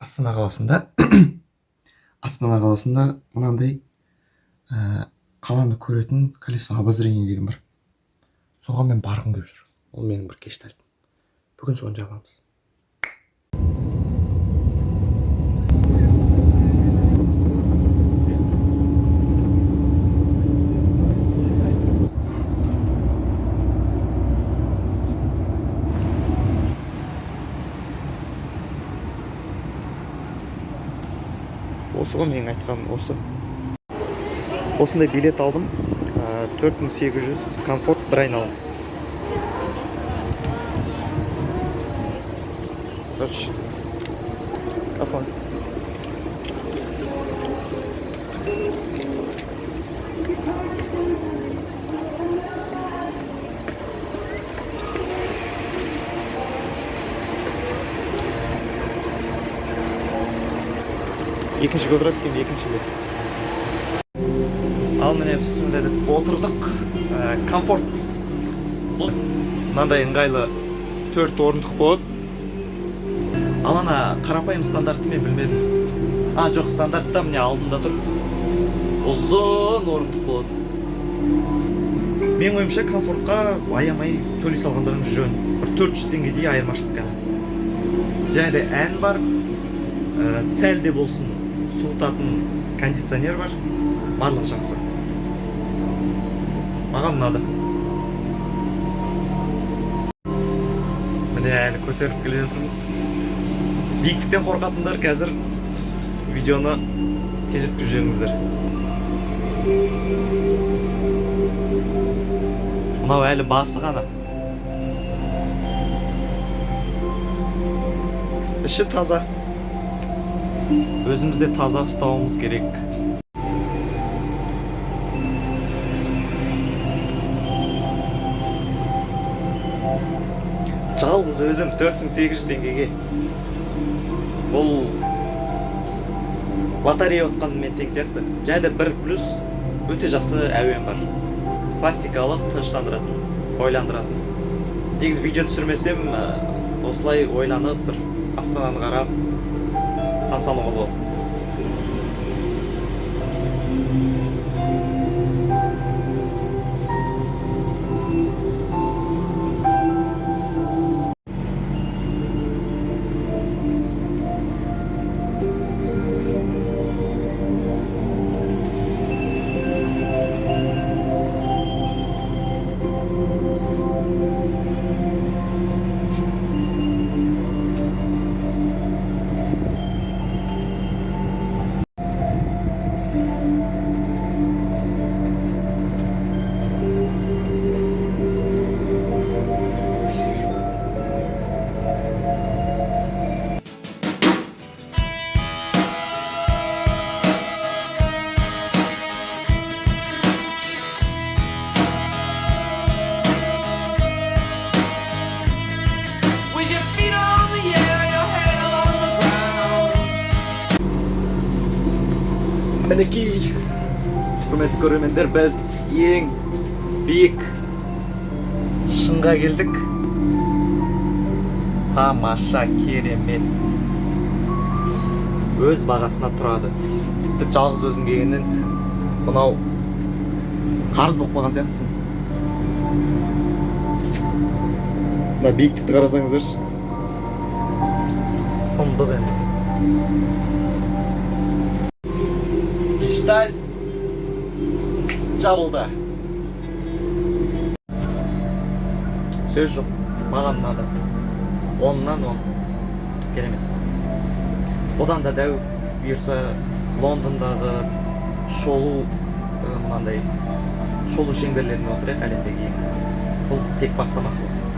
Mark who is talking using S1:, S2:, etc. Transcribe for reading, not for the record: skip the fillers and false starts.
S1: Астана қаласында Астана қаласында мынандай қаланы көретін колесо обозрения деген бар. Соған мен барғым келіп жүр. Ол менің бір кеш тәртібім. Бүгін соны жабамыз. Осы ғой менің айтқаным осы. Осындай билет алдым. 4800 комфорт бір айналым. Короче. Аслан. Екінші көтіріп екен, екіншіге. Ал міне біз отырдық. Комфорт. Мынандай ыңғайлы 4 орындық болады. Ал ана қарапайым стандартты мен білмедім. Жоқ, стандартта міне алдында тұр. Ұзын орындық болады. Мен ойымша комфортқа аямай төлей салғандарың жөн. Бір 400 теңгедей айырмашылық қана. Және де ән бар. Сәл де болсын суытатын кондиционер бар. Барлық жақсы. Маған ұнады. Міне әлі көтеріп келе жатырмыз. Биіктіктен қорқатындар қазір видеоны тез өткізіп жіберіңіздер. Мынау әлі басы ғана. Іші таза. Өзімізде таза ұстауымыз керек. Жалғыз өзім 4800 теңгеге. Бұл лотерея отқанымен тең сияқты. Және де 1+ өте жақсы әуен бар. Классикалық, тыныштандыратын, ойландыратын. Негіз видео түсірмесем, осылай ойланып, бір Астананы қарап тамсамауға болады. Мінекей, құрметті көрермендер, біз ең биік шыңға келдік. Тамаша, керемет. Өз бағасына тұрады. Тіпті жалғыз өзің келгеннен мынау қарыз болып қалған сияқтысың. Мына биіктікті қарасаңыздар. Сұмдық енді. Гештальт жабылды. Сөз жоқ, маған ұнады. 10-нан 10. Керемет. Одан да дәу бұйырса Лондондағы шолу шеңберлеріне отырайық әлемдегі ең. Бұл тек бастамасы болсын.